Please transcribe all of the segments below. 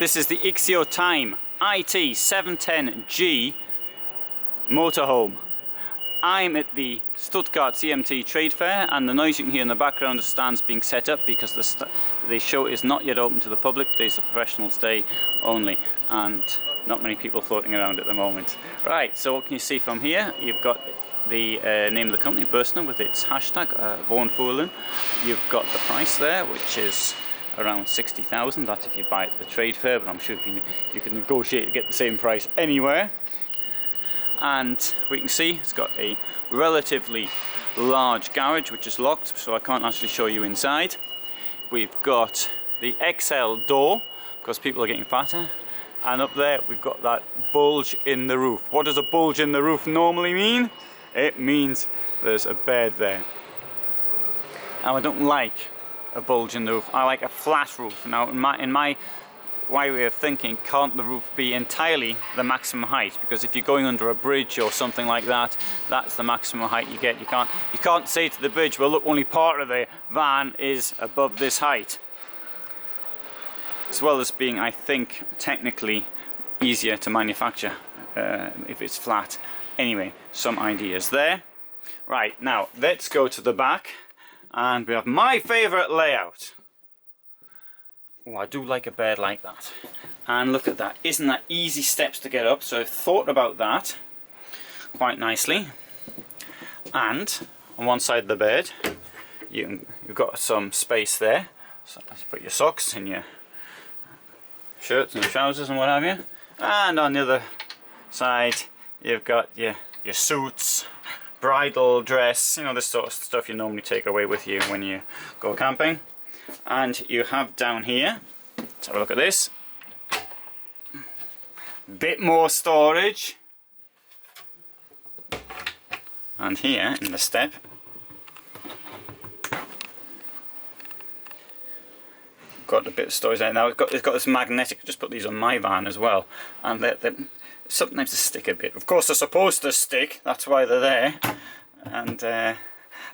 This is the Ixeo Time IT710G motorhome. I'm at the Stuttgart CMT trade fair, and the noise you can hear in the background is stands being set up because the show is not yet open to the public. Today's a professionals day only, and not many people floating around at the moment. Right, so what can you see from here? You've got the name of the company, Burstner, with its hashtag, Vornfuhlen. You've got the price there, which is around 60,000. That's if you buy it at the trade fair, but I'm sure you can negotiate to get the same price anywhere. And we can see it's got a relatively large garage which is locked, so I can't actually show you inside. We've got the XL door because people are getting fatter, and up there we've got that bulge in the roof. What does a bulge in the roof normally mean? It means there's a bed there. Now, I don't like a bulge in the roof. I like a flat roof. Now, in my way of thinking, can't the roof be entirely the maximum height? Because if you're going under a bridge or something like that, that's the maximum height you get. You can't say to the bridge, well look, only part of the van is above this height. As well as being, I think, technically easier to manufacture if it's flat. Anyway, some ideas there. Right, now let's go to the back, and we have my favourite layout. Oh, I do like a bed like that. And look at that. Isn't that easy steps to get up? So I've thought about that quite nicely. And on one side of the bed, you've got some space there. So let's put your socks and your shirts and trousers and what have you. And on the other side, you've got your suits, bridal dress, you know, this sort of stuff you normally take away with you when you go camping. And you have down here, let's have a look at this, bit more storage, and here in the step got a bit of storage there. Now it's got this magnetic. I just put these on my van as well, and sometimes they stick a bit. Of course they're supposed to stick, that's why they're there, and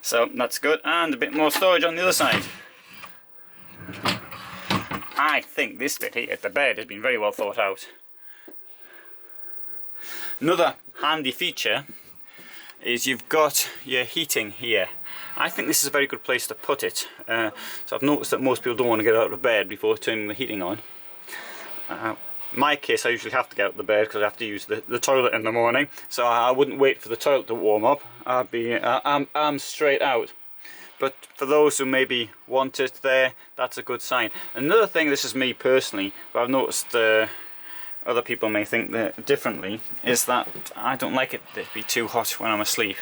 so that's good. And a bit more storage on the other side. I think this bit here at the bed has been very well thought out. Another handy feature is you've got your heating here. I think this is a very good place to put it. So I've noticed that most people don't want to get out of bed before turning the heating on. In my case, I usually have to get out of the bed because I have to use the toilet in the morning. So I wouldn't wait for the toilet to warm up. I'm straight out. But for those who maybe want it there, that's a good sign. Another thing, this is me personally, but I've noticed other people may think that differently, is that I don't like it to be too hot when I'm asleep.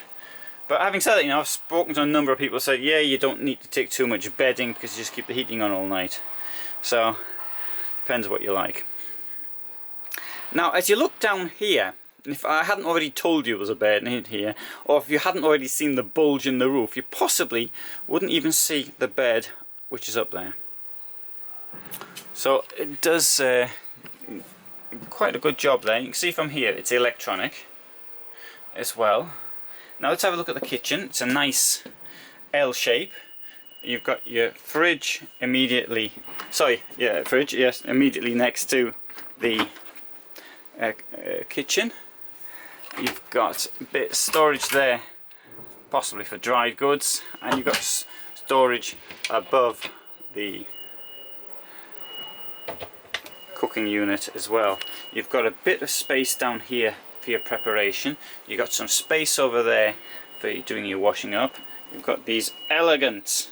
But having said that, you know, I've spoken to a number of people who say, yeah, you don't need to take too much bedding because you just keep the heating on all night. So, depends what you like. Now, as you look down here, if I hadn't already told you there was a bed in here, or if you hadn't already seen the bulge in the roof, you possibly wouldn't even see the bed which is up there. So it does quite a good job there. You can see from here it's electronic as well. Now let's have a look at the kitchen. It's a nice L shape. You've got your fridge immediately, immediately next to the kitchen. You've got a bit of storage there, possibly for dried goods, and you've got storage above the cooking unit as well. You've got a bit of space down here for your preparation. You've got some space over there for doing your washing up. You've got these elegant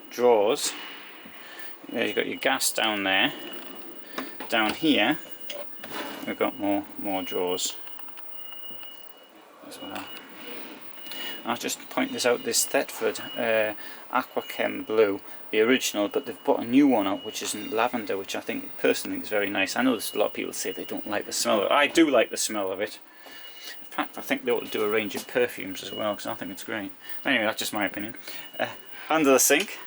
drawers. You've got your gas down there. Down here we've got more drawers as well. I'll just point this out, this Thetford Aqua Chem Blue, the original, but they've put a new one out which is in lavender, which I personally think is very nice. I know there's a lot of people say they don't like the smell of it. I do like the smell of it. In fact, I think they ought to do a range of perfumes as well, because I think it's great. Anyway, that's just my opinion. Under the sink,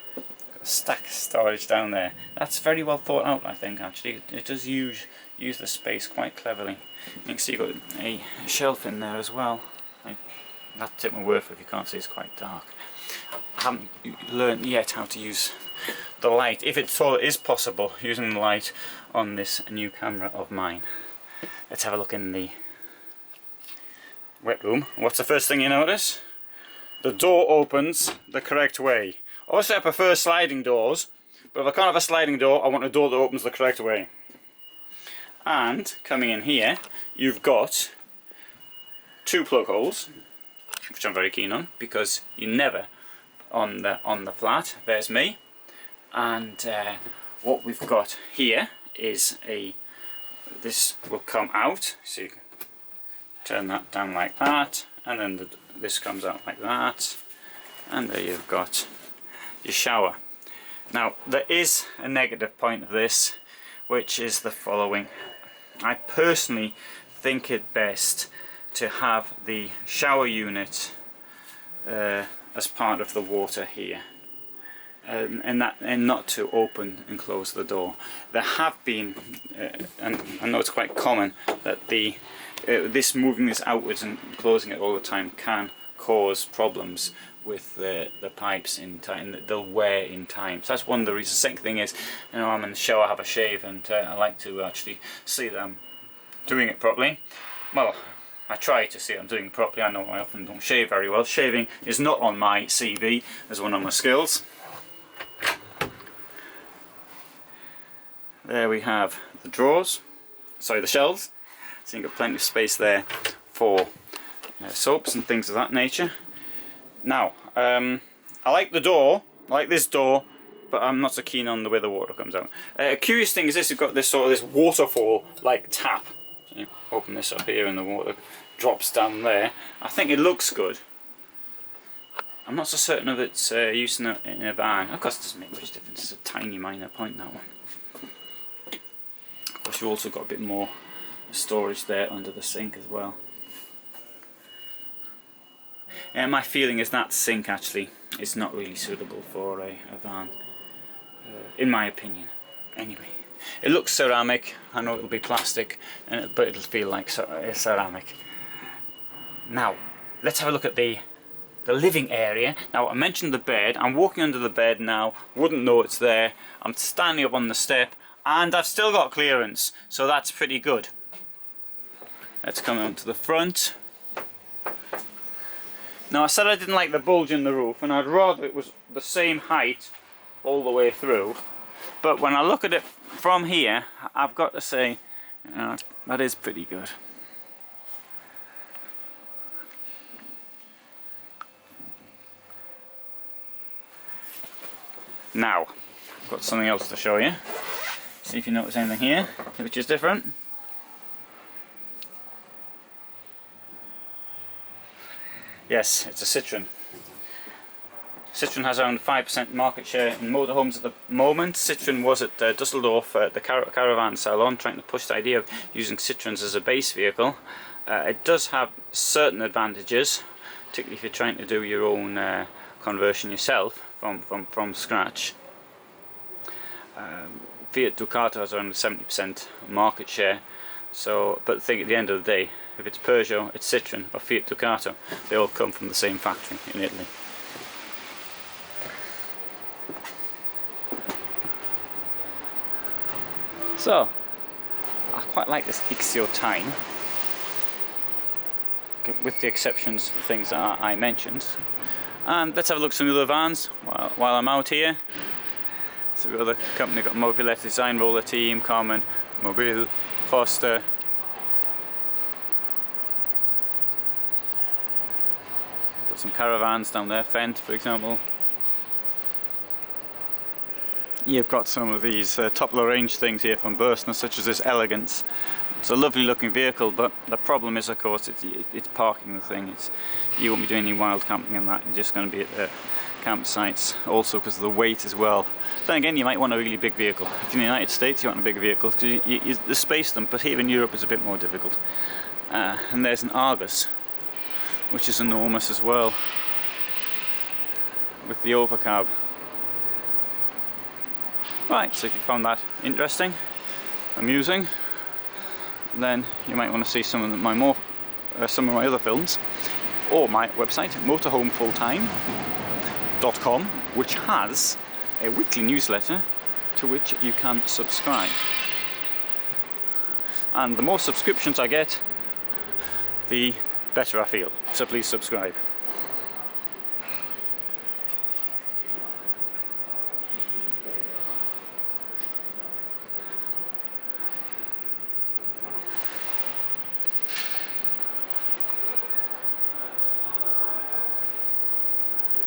got a stack of storage down there. That's very well thought out, I think, actually. It does use the space quite cleverly. You can see you've got a shelf in there as well. I have to take my word for it if you can't see, it's quite dark. I haven't learned yet how to use the light, if it is possible, using the light on this new camera of mine. Let's have a look in the wet room. What's the first thing you notice? The door opens the correct way. Obviously I prefer sliding doors, but if I can't have a sliding door, I want a door that opens the correct way. And coming in here, you've got 2 plug holes, which I'm very keen on, because you never on the flat. There's me, and what we've got here is this will come out, so you can turn that down like that, and then this comes out like that, and there you've got your shower. Now there is a negative point of this, which is the following. I personally think it best to have the shower unit as part of the water here, and not to open and close the door. There have been, and I know it's quite common, that this moving this outwards and closing it all the time can cause problems with the pipes in time. They'll wear in time. So that's one of the reasons. The second thing is, I'm in the shower, I have a shave, and I like to actually see that I'm doing it properly. Well, I try to see I'm doing it properly. I know I often don't shave very well. Shaving is not on my CV as one of my skills. There we have the drawers, the shelves. So you've got plenty of space there for soaps and things of that nature. Now, I like the door, I like this door, but I'm not so keen on the way the water comes out. A curious thing is this: you've got this waterfall like tap. So you open this up here and the water drops down there. I think it looks good. I'm not so certain of its use in a van. Of course it doesn't make much difference, it's a tiny minor point, that one. Of course you've also got a bit more storage there under the sink as well. And my feeling is that sink actually is not really suitable for a van, in my opinion. Anyway, it looks ceramic. I know it'll be plastic, but it'll feel like ceramic. Now, let's have a look at the living area. Now, I mentioned the bed. I'm walking under the bed now. Wouldn't know it's there. I'm standing up on the step, and I've still got clearance, so that's pretty good. Let's come on to the front. Now, I said I didn't like the bulge in the roof, and I'd rather it was the same height all the way through. But when I look at it from here, I've got to say, that is pretty good. Now, I've got something else to show you. See if you notice anything here, which is different. Yes, it's a Citroen. Citroen has around 5% market share in motorhomes at the moment. Citroen was at Dusseldorf at the Caravan Salon trying to push the idea of using Citroens as a base vehicle. It does have certain advantages, particularly if you're trying to do your own conversion yourself from scratch. Fiat Ducato has around 70% market share. So, but think at the end of the day, if it's Peugeot, it's Citroen, or Fiat Ducato, they all come from the same factory in Italy. So, I quite like this Ixeo Time, with the exceptions for the things that I mentioned. And let's have a look at some other vans while I'm out here. So we've got the company, got Mobilette Design, Roller Team, Carmen, Mobile, Foster. Got some caravans down there, Fendt for example. You've got some of these top of the range things here from Burstner, such as this Elegance. It's a lovely looking vehicle, but the problem is, of course, it's parking the thing. You won't be doing any wild camping and that. You're just going to be at the campsites, also because of the weight as well. Then again, you might want a really big vehicle. If in the United States you want a bigger vehicle because the space them, but here in Europe it's a bit more difficult. And there's an Argus, which is enormous as well, with the overcab. Right, so if you found that interesting, amusing, then you might want to see some of my other films, or my website motorhomefulltime.com, which has a weekly newsletter to which you can subscribe. And the more subscriptions I get, the better I feel. So please subscribe.